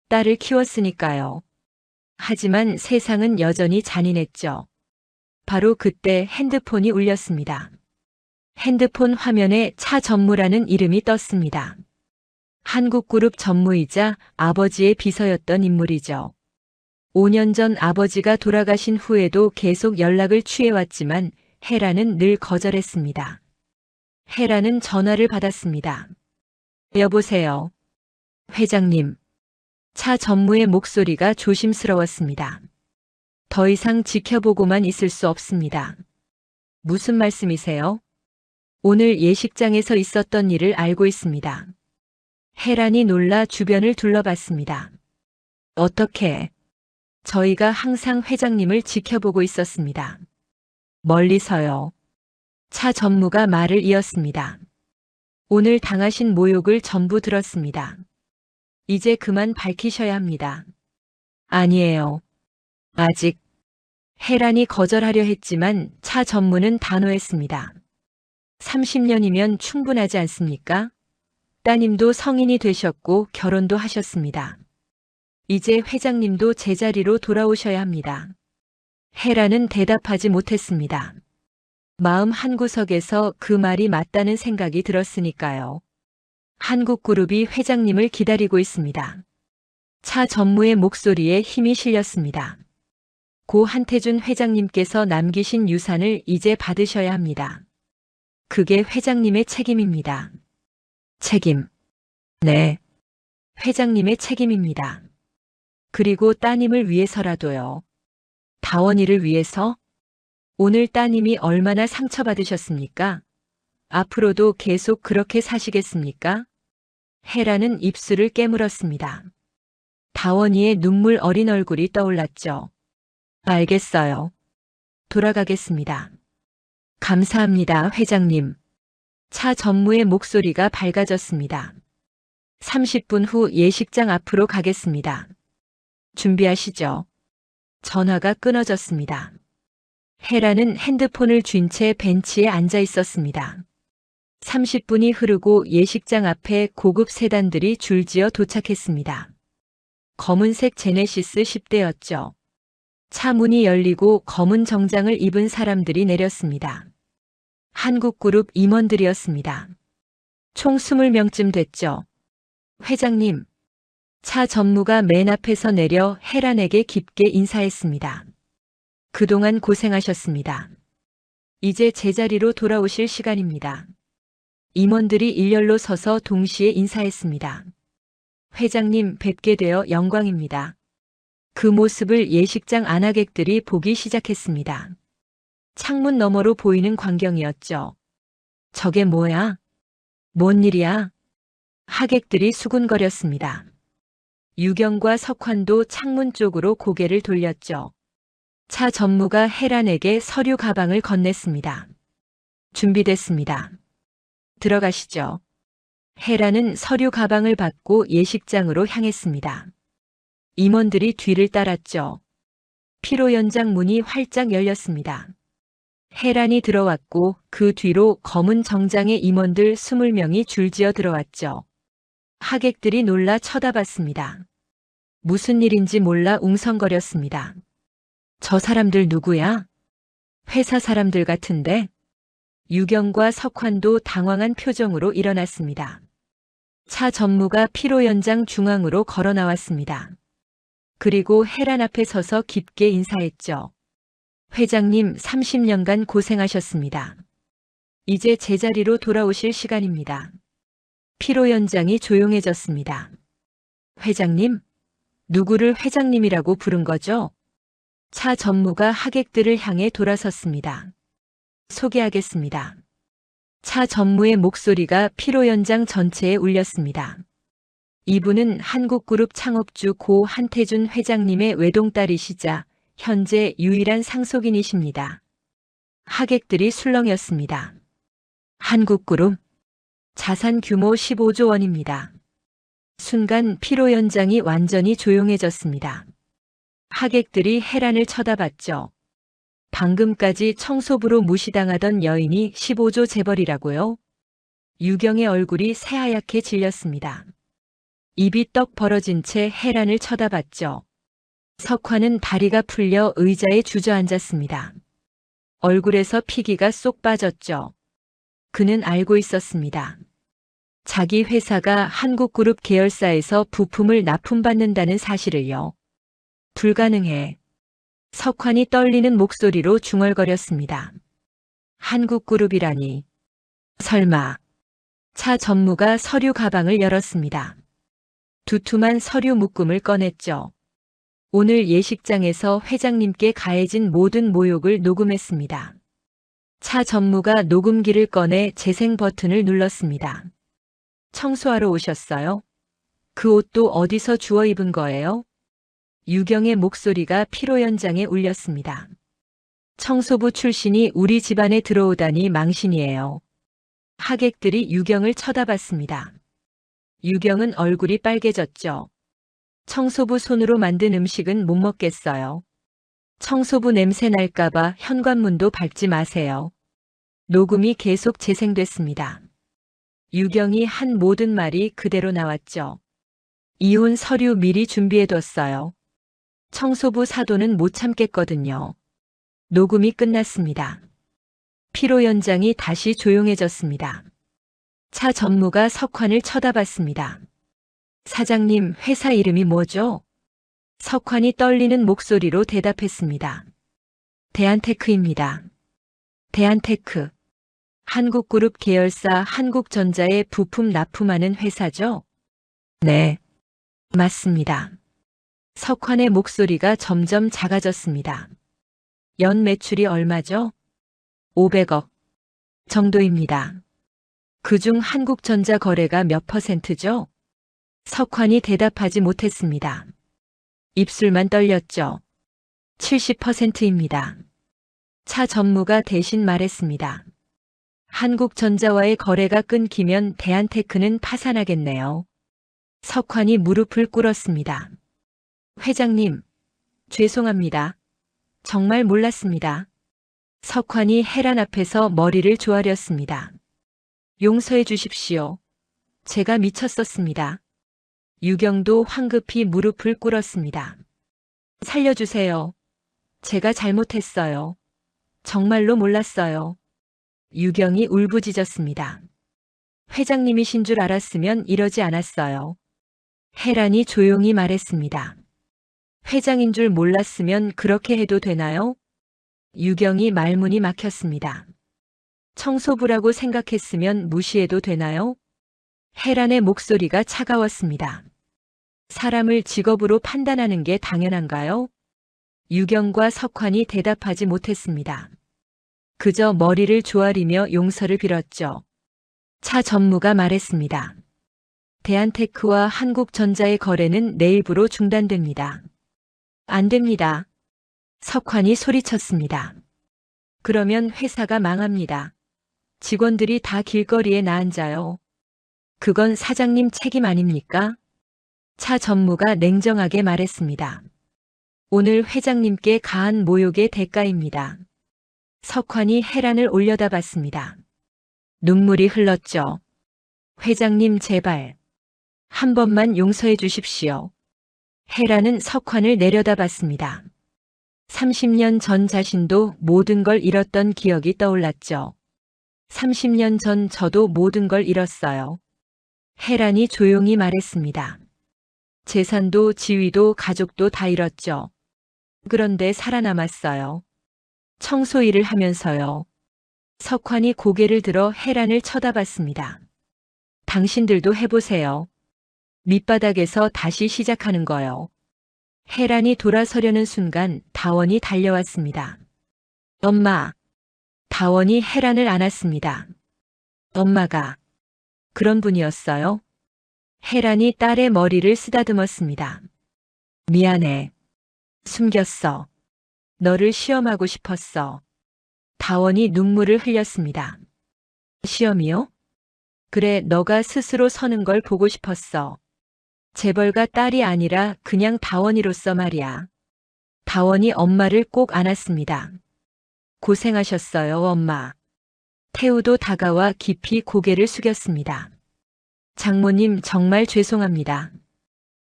딸을 키웠으니까요. 하지만 세상은 여전히 잔인했죠. 바로 그때 핸드폰이 울렸습니다. 핸드폰 화면에 차 전무라는 이름이 떴습니다. 한국그룹 전무이자 아버지의 비서였던 인물이죠. 5년 전 아버지가 돌아가신 후에도 계속 연락을 취해왔지만 혜란은 늘 거절했습니다. 혜란은 전화를 받았습니다. 여보세요. 회장님. 차 전무의 목소리가 조심스러웠습니다. 더 이상 지켜보고만 있을 수 없습니다. 무슨 말씀이세요? 오늘 예식장에서 있었던 일을 알고 있습니다. 혜란이 놀라 주변을 둘러봤습니다. 어떻게? 저희가 항상 회장님을 지켜보고 있었습니다. 멀리서요. 차 전무가 말을 이었습니다. 오늘 당하신 모욕을 전부 들었습니다. 이제 그만 밝히셔야 합니다. 아니에요. 아직. 혜란이 거절하려 했지만 차 전무는 단호했습니다. 30년이면 충분하지 않습니까? 따님도 성인이 되셨고 결혼도 하셨습니다. 이제 회장님도 제자리로 돌아오셔야 합니다. 혜란은 대답하지 못했습니다. 마음 한구석에서 그 말이 맞다는 생각이 들었으니까요. 한국그룹이 회장님을 기다리고 있습니다. 차 전무의 목소리에 힘이 실렸습니다. 고 한태준 회장님께서 남기신 유산을 이제 받으셔야 합니다. 그게 회장님의 책임입니다. 책임. 네. 회장님의 책임입니다. 그리고 따님을 위해서라도요. 다원이를 위해서? 오늘 따님이 얼마나 상처받으셨습니까? 앞으로도 계속 그렇게 사시겠습니까? 혜라는 입술을 깨물었습니다. 다원이의 눈물 어린 얼굴이 떠올랐죠. 알겠어요. 돌아가겠습니다. 감사합니다, 회장님. 차 전무의 목소리가 밝아졌습니다. 30분 후 예식장 앞으로 가겠습니다. 준비하시죠. 전화가 끊어졌습니다. 혜라는 핸드폰을 쥔 채 벤치에 앉아 있었습니다. 30분이 흐르고 예식장 앞에 고급 세단들이 줄지어 도착했습니다. 검은색 제네시스 10대였죠. 차 문이 열리고 검은 정장을 입은 사람들이 내렸습니다. 한국그룹 임원들이었습니다. 총 20명쯤 됐죠. 회장님, 차 전무가 맨 앞에서 내려 혜란에게 깊게 인사했습니다. 그동안 고생하셨습니다. 이제 제자리로 돌아오실 시간입니다. 임원들이 일렬로 서서 동시에 인사했습니다. 회장님 뵙게 되어 영광입니다. 그 모습을 예식장 안하객들이 보기 시작했습니다. 창문 너머로 보이는 광경이었죠. 저게 뭐야? 뭔 일이야? 하객들이 수군거렸습니다. 유경과 석환도 창문 쪽으로 고개를 돌렸죠. 차 전무가 혜란에게 서류 가방을 건넸습니다. 준비됐습니다. 들어가시죠. 혜란은 서류 가방을 받고 예식장으로 향했습니다. 임원들이 뒤를 따랐죠. 피로 연장 문이 활짝 열렸습니다. 혜란이 들어왔고 그 뒤로 검은 정장의 임원들 20명이 줄지어 들어왔죠. 하객들이 놀라 쳐다봤습니다. 무슨 일인지 몰라 웅성거렸습니다. 저 사람들 누구야? 회사 사람들 같은데? 유경과 석환도 당황한 표정으로 일어났습니다. 차 전무가 피로 연장 중앙으로 걸어 나왔습니다. 그리고 혜란 앞에 서서 깊게 인사했죠. 회장님 30년간 고생하셨습니다. 이제 제자리로 돌아오실 시간입니다. 피로 연장이 조용해졌습니다. 회장님? 누구를 회장님이라고 부른 거죠? 차 전무가 하객들을 향해 돌아섰습니다. 소개하겠습니다. 차 전무의 목소리가 피로 연장 전체에 울렸습니다. 이분은 한국그룹 창업주 고 한태준 회장님의 외동딸이시자 현재 유일한 상속인이십니다. 하객들이 술렁였습니다. 한국그룹 자산 규모 15조 원입니다. 순간 피로 연장이 완전히 조용해졌습니다. 하객들이 혜란을 쳐다봤죠. 방금까지 청소부로 무시당하던 여인이 15조 재벌이라고요? 유경의 얼굴이 새하얗게 질렸습니다. 입이 떡 벌어진 채 혜란을 쳐다봤죠. 석환은 다리가 풀려 의자에 주저앉았습니다. 얼굴에서 피기가 쏙 빠졌죠. 그는 알고 있었습니다. 자기 회사가 한국그룹 계열사에서 부품을 납품받는다는 사실을요. 불가능해. 석환이 떨리는 목소리로 중얼거렸습니다. 한국그룹이라니. 설마. 차 전무가 서류 가방을 열었습니다. 두툼한 서류 묶음을 꺼냈죠. 오늘 예식장에서 회장님께 가해진 모든 모욕을 녹음했습니다. 차 전무가 녹음기를 꺼내 재생 버튼을 눌렀습니다. 청소하러 오셨어요? 그 옷도 어디서 주워 입은 거예요? 유경의 목소리가 피로 연장에 울렸습니다. 청소부 출신이 우리 집안에 들어오다니 망신이에요. 하객들이 유경을 쳐다봤습니다. 유경은 얼굴이 빨개졌죠. 청소부 손으로 만든 음식은 못 먹겠어요. 청소부 냄새 날까봐 현관문도 밟지 마세요. 녹음이 계속 재생됐습니다. 유경이 한 모든 말이 그대로 나왔죠. 이혼 서류 미리 준비해뒀어요. 청소부 사도는 못 참겠거든요. 녹음이 끝났습니다. 피로 연장이 다시 조용해졌습니다. 차 전무가 석환을 쳐다봤습니다. 사장님, 회사 이름이 뭐죠? 석환이 떨리는 목소리로 대답했습니다. 대한테크입니다. 대한테크. 한국그룹 계열사 한국전자에 부품 납품하는 회사죠? 네, 맞습니다. 석환의 목소리가 점점 작아졌습니다. 연 매출이 얼마죠? 500억 정도입니다. 그중 한국전자 거래가 몇 %죠? 석환이 대답하지 못했습니다. 입술만 떨렸죠. 70%입니다. 차 전무가 대신 말했습니다. 한국전자와의 거래가 끊기면 대한테크는 파산하겠네요. 석환이 무릎을 꿇었습니다. 회장님, 죄송합니다. 정말 몰랐습니다. 석환이 해란 앞에서 머리를 조아렸습니다. 용서해 주십시오. 제가 미쳤었습니다. 유경도 황급히 무릎을 꿇었습니다. 살려주세요. 제가 잘못했어요. 정말로 몰랐어요. 유경이 울부짖었습니다. 회장님이신 줄 알았으면 이러지 않았어요. 해란이 조용히 말했습니다. 회장인 줄 몰랐으면 그렇게 해도 되나요? 유경이 말문이 막혔습니다. 청소부라고 생각했으면 무시해도 되나요? 해란의 목소리가 차가웠습니다. 사람을 직업으로 판단하는 게 당연한가요? 유경과 석환이 대답하지 못했습니다. 그저 머리를 조아리며 용서를 빌었죠. 차 전무가 말했습니다. 대한테크와 한국전자의 거래는 내일부로 중단됩니다. 안 됩니다. 석환이 소리쳤습니다. 그러면 회사가 망합니다. 직원들이 다 길거리에 나앉아요. 그건 사장님 책임 아닙니까? 차 전무가 냉정하게 말했습니다. 오늘 회장님께 가한 모욕의 대가입니다. 석환이 해란을 올려다봤습니다. 눈물이 흘렀죠. 회장님 제발 한 번만 용서해 주십시오. 해란은 석환을 내려다봤습니다. 30년 전 자신도 모든 걸 잃었던 기억이 떠올랐죠. 30년 전 저도 모든 걸 잃었어요. 해란이 조용히 말했습니다. 재산도 지위도 가족도 다 잃었죠. 그런데 살아남았어요. 청소 일을 하면서요. 석환이 고개를 들어 해란을 쳐다봤습니다. 당신들도 해보세요. 밑바닥에서 다시 시작하는 거요. 해란이 돌아서려는 순간 다원이 달려왔습니다. 엄마. 다원이 해란을 안았습니다. 엄마가 그런 분이었어요? 해란이 딸의 머리를 쓰다듬었습니다. 미안해. 숨겼어. 너를 시험하고 싶었어. 다원이 눈물을 흘렸습니다. 시험이요? 그래, 너가 스스로 서는 걸 보고 싶었어. 재벌가 딸이 아니라 그냥 다원이로서 말이야. 다원이 엄마를 꼭 안았습니다. 고생하셨어요, 엄마. 태우도 다가와 깊이 고개를 숙였습니다. 장모님 정말 죄송합니다.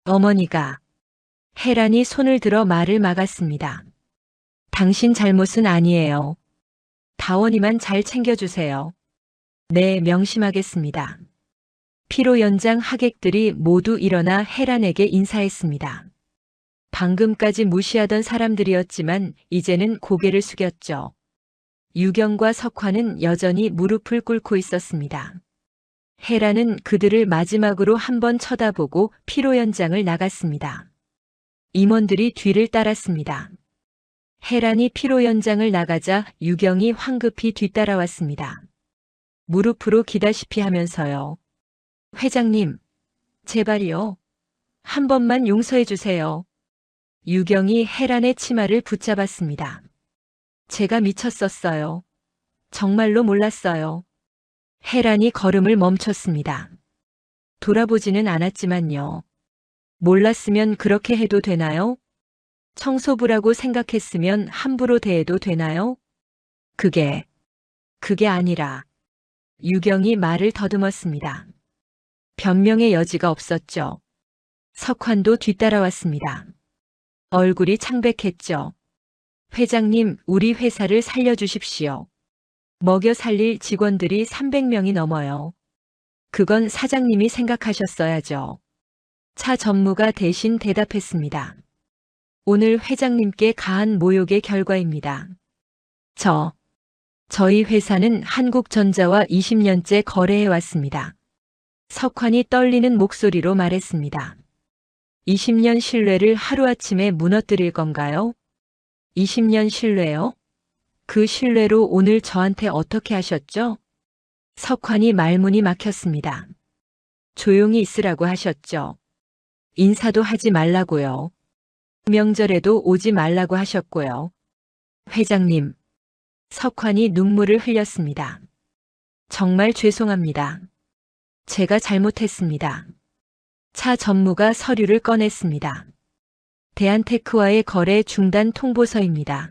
어머니가. 해란이 손을 들어 말을 막았습니다. 당신 잘못은 아니에요. 다원이만 잘 챙겨주세요. 네, 명심하겠습니다. 피로 연장 하객들이 모두 일어나 해란에게 인사했습니다. 방금까지 무시하던 사람들이었지만 이제는 고개를 숙였죠. 유경과 석환은 여전히 무릎을 꿇고 있었습니다. 해란은 그들을 마지막으로 한번 쳐다보고 피로 연장을 나갔습니다. 임원들이 뒤를 따랐습니다. 해란이 피로 연장을 나가자 유경이 황급히 뒤따라왔습니다. 무릎으로 기다시피 하면서요. 회장님, 제발요. 한 번만 용서해 주세요. 유경이 해란의 치마를 붙잡았습니다. 제가 미쳤었어요. 정말로 몰랐어요. 해란이 걸음을 멈췄습니다. 돌아보지는 않았지만요. 몰랐으면 그렇게 해도 되나요? 청소부라고 생각했으면 함부로 대해도 되나요? 그게 아니라. 유경이 말을 더듬었습니다. 변명의 여지가 없었죠. 석환도 뒤따라왔습니다. 얼굴이 창백했죠. 회장님, 우리 회사를 살려주십시오. 먹여 살릴 직원들이 300명이 넘어요. 그건 사장님이 생각하셨어야죠. 차 전무가 대신 대답했습니다. 오늘 회장님께 가한 모욕의 결과입니다. 저희 회사는 한국전자와 20년째 거래해 왔습니다. 석환이 떨리는 목소리로 말했습니다. 20년 신뢰를 하루아침에 무너뜨릴 건가요? 20년 신뢰요? 그 신뢰로 오늘 저한테 어떻게 하셨죠? 석환이 말문이 막혔습니다. 조용히 있으라고 하셨죠. 인사도 하지 말라고요. 명절에도 오지 말라고 하셨고요. 회장님. 석환이 눈물을 흘렸습니다. 정말 죄송합니다. 제가 잘못했습니다. 차 전무가 서류를 꺼냈습니다. 대한테크와의 거래 중단 통보서입니다.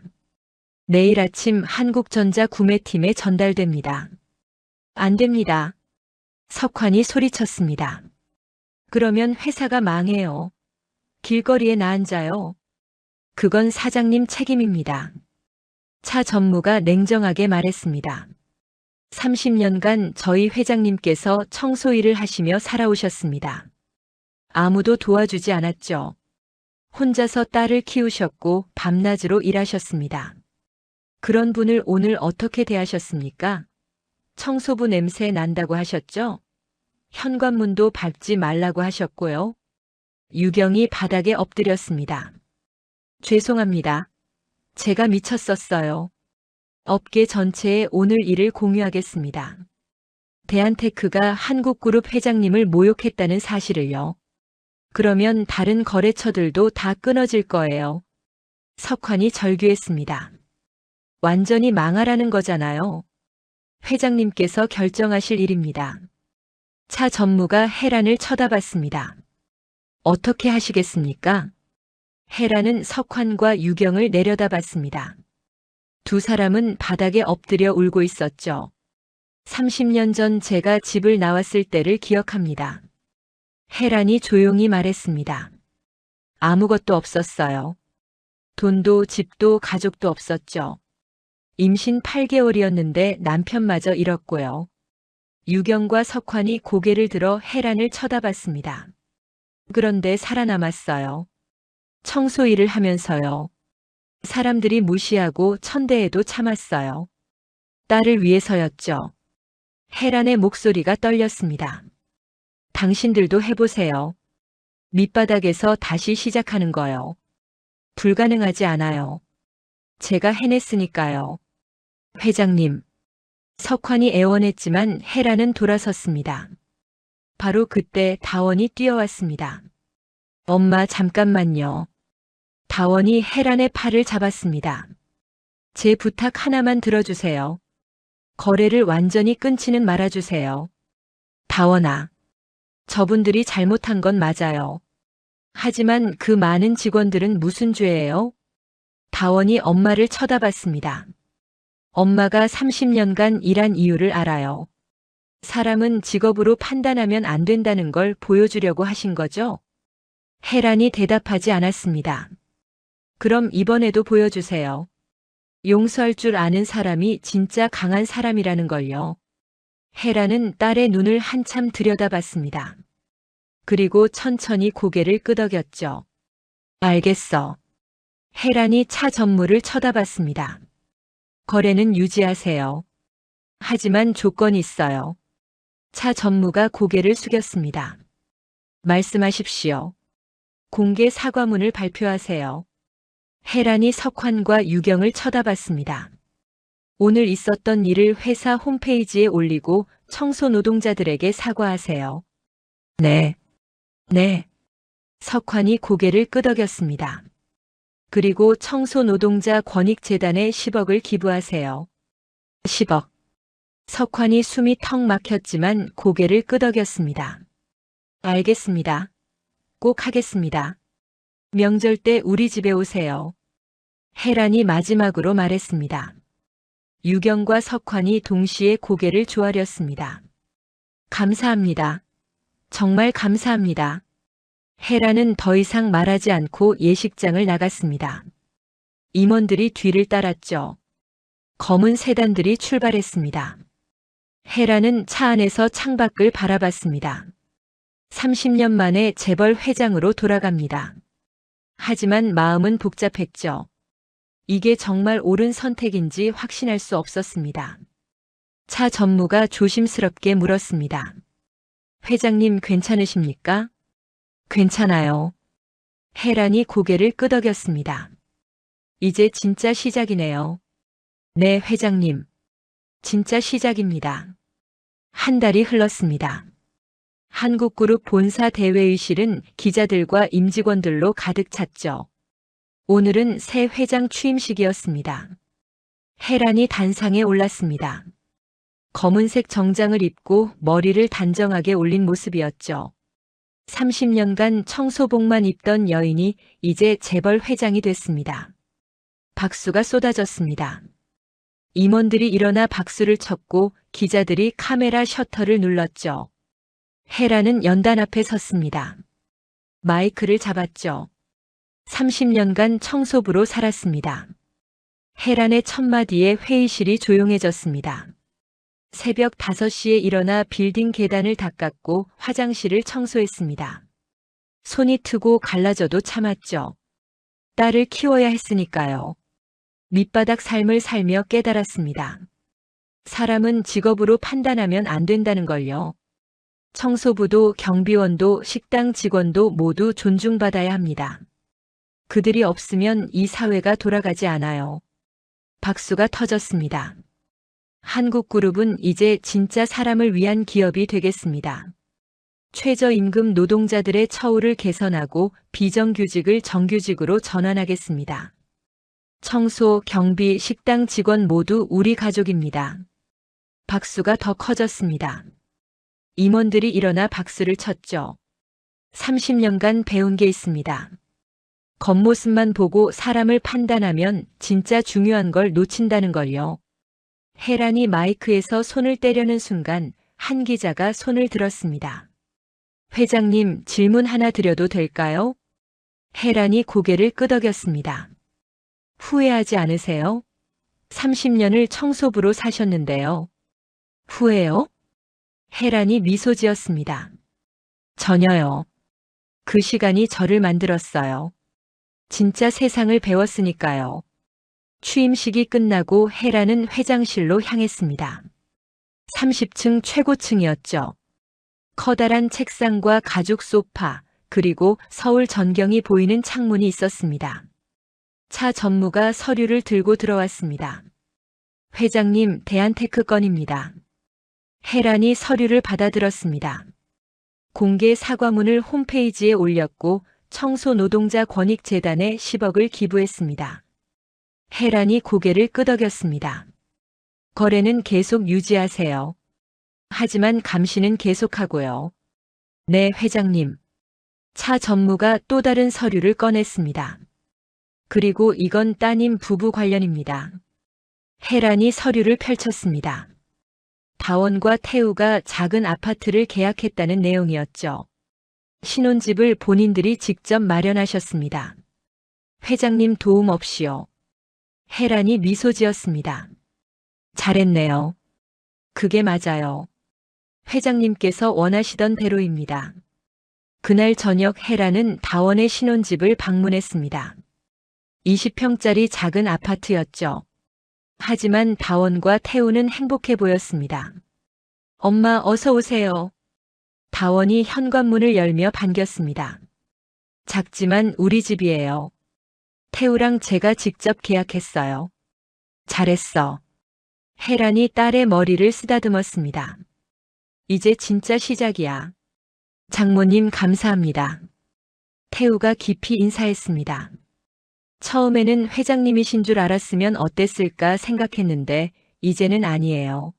내일 아침 한국전자 구매팀에 전달됩니다. 안 됩니다. 석환이 소리쳤습니다. 그러면 회사가 망해요. 길거리에 나앉아요. 그건 사장님 책임입니다. 차 전무가 냉정하게 말했습니다. 30년간 저희 회장님께서 청소 일을 하시며 살아오셨습니다. 아무도 도와주지 않았죠. 혼자서 딸을 키우셨고 밤낮으로 일하셨습니다. 그런 분을 오늘 어떻게 대하셨습니까? 청소부 냄새 난다고 하셨죠? 현관문도 밟지 말라고 하셨고요. 유경이 바닥에 엎드렸습니다. 죄송합니다. 제가 미쳤었어요. 업계 전체에 오늘 일을 공유하겠습니다. 대한테크가 한국그룹 회장님을 모욕했다는 사실을요. 그러면 다른 거래처들도 다 끊어질 거예요. 석환이 절규했습니다. 완전히 망하라는 거잖아요. 회장님께서 결정하실 일입니다. 차 전무가 혜란을 쳐다봤습니다. 어떻게 하시겠습니까? 혜란은 석환과 유경을 내려다봤습니다. 두 사람은 바닥에 엎드려 울고 있었죠. 30년 전 제가 집을 나왔을 때를 기억합니다. 혜란이 조용히 말했습니다. 아무것도 없었어요. 돈도 집도 가족도 없었죠. 임신 8개월이었는데 남편마저 잃었고요. 유경과 석환이 고개를 들어 혜란을 쳐다봤습니다. 그런데 살아남았어요. 청소 일을 하면서요. 사람들이 무시하고 천대해도 참았어요. 딸을 위해서였죠. 혜란의 목소리가 떨렸습니다. 당신들도 해보세요. 밑바닥에서 다시 시작하는 거요. 불가능하지 않아요. 제가 해냈으니까요. 회장님. 석환이 애원했지만 혜란은 돌아섰습니다. 바로 그때 다원이 뛰어왔습니다. 엄마 잠깐만요. 다원이 혜란의 팔을 잡았습니다. 제 부탁 하나만 들어주세요. 거래를 완전히 끊지는 말아주세요. 다원아. 저분들이 잘못한 건 맞아요. 하지만 그 많은 직원들은 무슨 죄예요? 다원이 엄마를 쳐다봤습니다. 엄마가 30년간 일한 이유를 알아요. 사람은 직업으로 판단하면 안 된다는 걸 보여주려고 하신 거죠? 혜란이 대답하지 않았습니다. 그럼 이번에도 보여주세요. 용서할 줄 아는 사람이 진짜 강한 사람이라는 걸요. 혜란은 딸의 눈을 한참 들여다봤습니다. 그리고 천천히 고개를 끄덕였죠. 알겠어. 혜란이 차 전무를 쳐다봤습니다. 거래는 유지하세요. 하지만 조건이 있어요. 차 전무가 고개를 숙였습니다. 말씀하십시오. 공개 사과문을 발표하세요. 혜란이 석환과 유경을 쳐다봤습니다. 오늘 있었던 일을 회사 홈페이지에 올리고 청소 노동자들에게 사과하세요. 네. 네. 석환이 고개를 끄덕였습니다. 그리고 청소 노동자 권익재단에 10억을 기부하세요. 10억. 석환이 숨이 턱 막혔지만 고개를 끄덕였습니다. 알겠습니다. 꼭 하겠습니다. 명절 때 우리 집에 오세요. 혜란이 마지막으로 말했습니다. 유경과 석환이 동시에 고개를 조아렸습니다. 감사합니다. 정말 감사합니다. 혜란은 더 이상 말하지 않고 예식장을 나갔습니다. 임원들이 뒤를 따랐죠. 검은 세단들이 출발했습니다. 혜란은 차 안에서 창밖을 바라봤습니다. 30년 만에 재벌 회장으로 돌아갑니다. 하지만 마음은 복잡했죠. 이게 정말 옳은 선택인지 확신할 수 없었습니다. 차 전무가 조심스럽게 물었습니다. 회장님 괜찮으십니까? 괜찮아요. 혜란이 고개를 끄덕였습니다. 이제 진짜 시작이네요. 네, 회장님. 진짜 시작입니다. 한 달이 흘렀습니다. 한국그룹 본사 대회의실은 기자들과 임직원들로 가득 찼죠. 오늘은 새 회장 취임식이었습니다. 혜란이 단상에 올랐습니다. 검은색 정장을 입고 머리를 단정하게 올린 모습이었죠. 30년간 청소복만 입던 여인이 이제 재벌 회장이 됐습니다. 박수가 쏟아졌습니다. 임원들이 일어나 박수를 쳤고 기자들이 카메라 셔터를 눌렀죠. 혜란은 연단 앞에 섰습니다. 마이크를 잡았죠. 30년간 청소부로 살았습니다. 혜란의 첫마디에 회의실이 조용해졌습니다. 새벽 5시에 일어나 빌딩 계단을 닦았고 화장실을 청소했습니다. 손이 트고 갈라져도 참았죠. 딸을 키워야 했으니까요. 밑바닥 삶을 살며 깨달았습니다. 사람은 직업으로 판단하면 안 된다는 걸요. 청소부도 경비원도 식당 직원도 모두 존중받아야 합니다. 그들이 없으면 이 사회가 돌아가지 않아요. 박수가 터졌습니다. 한국그룹은 이제 진짜 사람을 위한 기업이 되겠습니다. 최저임금 노동자들의 처우를 개선하고 비정규직을 정규직으로 전환하겠습니다. 청소, 경비, 식당 직원 모두 우리 가족입니다. 박수가 더 커졌습니다. 임원들이 일어나 박수를 쳤죠. 30년간 배운 게 있습니다. 겉모습만 보고 사람을 판단하면 진짜 중요한 걸 놓친다는 걸요. 혜란이 마이크에서 손을 떼려는 순간 한 기자가 손을 들었습니다. 회장님, 질문 하나 드려도 될까요? 혜란이 고개를 끄덕였습니다. 후회하지 않으세요? 30년을 청소부로 사셨는데요. 후회요? 혜란이 미소 지었습니다. 전혀요. 그 시간이 저를 만들었어요. 진짜 세상을 배웠으니까요. 취임식이 끝나고 혜란은 회장실로 향했습니다. 30층 최고층이었죠. 커다란 책상과 가죽 소파, 그리고 서울 전경이 보이는 창문이 있었습니다. 차 전무가 서류를 들고 들어왔습니다. 회장님, 대한테크 건입니다. 혜란이 서류를 받아들었습니다. 공개 사과문을 홈페이지에 올렸고 청소노동자 권익재단에 10억을 기부했습니다. 혜란이 고개를 끄덕였습니다. 거래는 계속 유지하세요. 하지만 감시는 계속하고요. 네, 회장님. 차 전무가 또 다른 서류를 꺼냈습니다. 그리고 이건 따님 부부 관련입니다. 혜란이 서류를 펼쳤습니다. 다원과 태우가 작은 아파트를 계약했다는 내용이었죠. 신혼집을 본인들이 직접 마련하셨습니다. 회장님 도움 없이요. 혜란이 미소 지었습니다. 잘했네요. 그게 맞아요. 회장님께서 원하시던 대로입니다. 그날 저녁 혜란은 다원의 신혼집을 방문했습니다. 20평짜리 작은 아파트였죠. 하지만 다원과 태우는 행복해 보였습니다. 엄마, 어서 오세요. 다원이 현관문을 열며 반겼습니다. 작지만 우리 집이에요. 태우랑 제가 직접 계약했어요. 잘했어. 혜란이 딸의 머리를 쓰다듬었습니다. 이제 진짜 시작이야. 장모님 감사합니다. 태우가 깊이 인사했습니다. 처음에는 회장님이신 줄 알았으면 어땠을까 생각했는데 이제는 아니에요.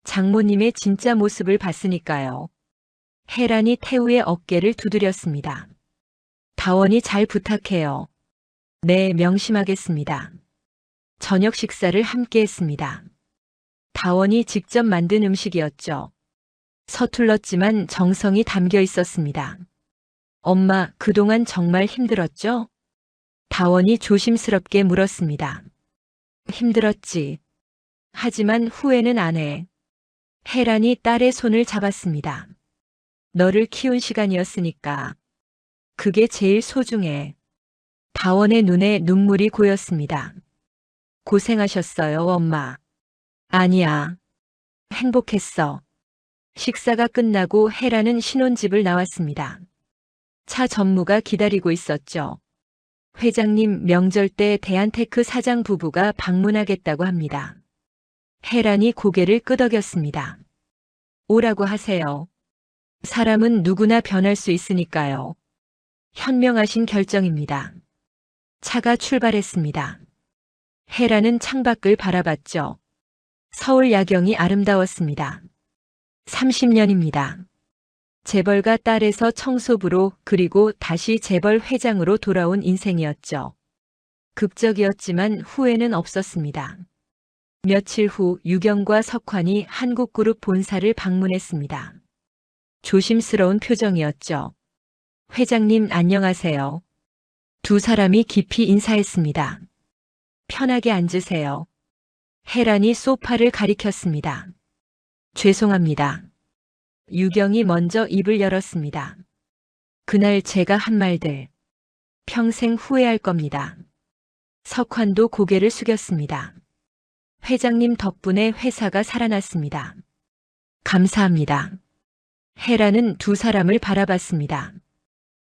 장모님의 진짜 모습을 봤으니까요. 혜란이 태우의 어깨를 두드렸습니다. 다원이 잘 부탁해요. 네, 명심하겠습니다. 저녁 식사를 함께 했습니다. 다원이 직접 만든 음식이었죠. 서툴렀지만 정성이 담겨 있었습니다. 엄마, 그동안 정말 힘들었죠? 다원이 조심스럽게 물었습니다. 힘들었지. 하지만 후회는 안 해. 혜란이 딸의 손을 잡았습니다. 너를 키운 시간이었으니까. 그게 제일 소중해. 다원의 눈에 눈물이 고였습니다. 고생하셨어요, 엄마. 아니야. 행복했어. 식사가 끝나고 혜란은 신혼집을 나왔습니다. 차 전무가 기다리고 있었죠. 회장님 명절 때 대한테크 사장 부부가 방문하겠다고 합니다. 혜란이 고개를 끄덕였습니다. 오라고 하세요. 사람은 누구나 변할 수 있으니까요. 현명하신 결정입니다. 차가 출발했습니다. 혜란은 창밖을 바라봤죠. 서울 야경이 아름다웠습니다. 30년입니다. 재벌가 딸에서 청소부로 그리고 다시 재벌 회장으로 돌아온 인생이었죠. 극적이었지만 후회는 없었습니다. 며칠 후 유경과 석환이 한국그룹 본사를 방문했습니다. 조심스러운 표정이었죠. 회장님 안녕하세요. 두 사람이 깊이 인사했습니다. 편하게 앉으세요. 혜란이 소파를 가리켰습니다. 죄송합니다. 유경이 먼저 입을 열었습니다. 그날 제가 한 말들 평생 후회할 겁니다. 석환도 고개를 숙였습니다. 회장님 덕분에 회사가 살아났습니다. 감사합니다. 혜란은 두 사람을 바라봤습니다.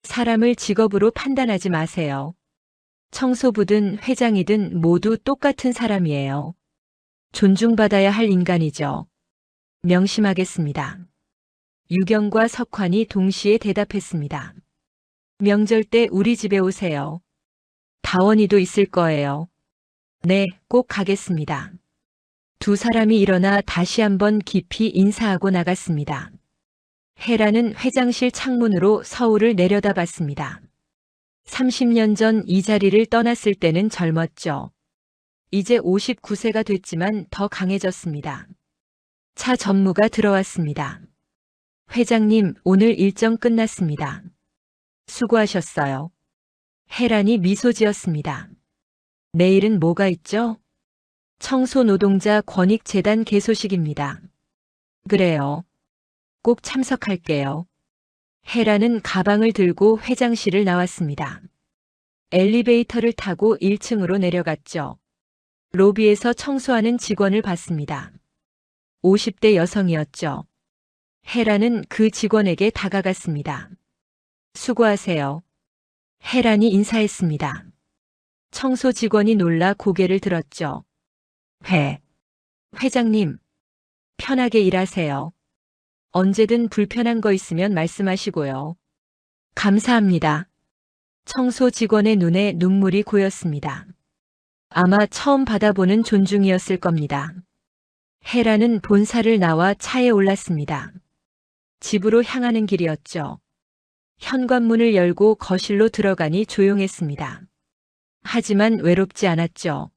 사람을 직업으로 판단하지 마세요. 청소부든 회장이든 모두 똑같은 사람이에요. 존중받아야 할 인간이죠. 명심하겠습니다. 유경과 석환이 동시에 대답했습니다. 명절 때 우리 집에 오세요. 다원이도 있을 거예요. 네, 꼭 가겠습니다. 두 사람이 일어나 다시 한번 깊이 인사하고 나갔습니다. 혜란은 회장실 창문으로 서울을 내려다봤습니다. 30년 전 이 자리를 떠났을 때는 젊었죠. 이제 59세가 됐지만 더 강해졌습니다. 차 전무가 들어왔습니다. 회장님, 오늘 일정 끝났습니다. 수고하셨어요. 혜란이 미소 지었습니다. 내일은 뭐가 있죠? 청소노동자 권익재단 개소식입니다. 그래요. 꼭 참석할게요. 혜란은 가방을 들고 회장실을 나왔습니다. 엘리베이터를 타고 1층으로 내려갔죠. 로비에서 청소하는 직원을 봤습니다. 50대 여성이었죠. 혜란은 그 직원에게 다가갔습니다. 수고하세요. 혜란이 인사했습니다. 청소 직원이 놀라 고개를 들었죠. 회장님, 편하게 일하세요. 언제든 불편한 거 있으면 말씀하시고요. 감사합니다. 청소 직원의 눈에 눈물이 고였습니다. 아마 처음 받아보는 존중이었을 겁니다. 혜란은 본사를 나와 차에 올랐습니다. 집으로 향하는 길이었죠. 현관문을 열고 거실로 들어가니 조용했습니다. 하지만 외롭지 않았죠.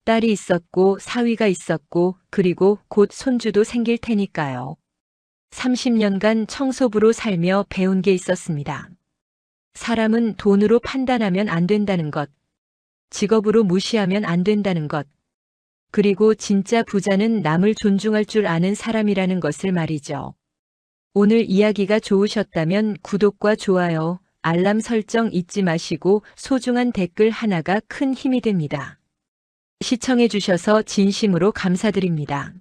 딸이 있었고 사위가 있었고 그리고 곧 손주도 생길 테니까요. 30년간 청소부로 살며 배운 게 있었습니다. 사람은 돈으로 판단하면 안 된다는 것, 직업으로 무시하면 안 된다는 것, 그리고 진짜 부자는 남을 존중할 줄 아는 사람이라는 것을 말이죠. 오늘 이야기가 좋으셨다면 구독과 좋아요, 알람 설정 잊지 마시고 소중한 댓글 하나가 큰 힘이 됩니다. 시청해 주셔서 진심으로 감사드립니다.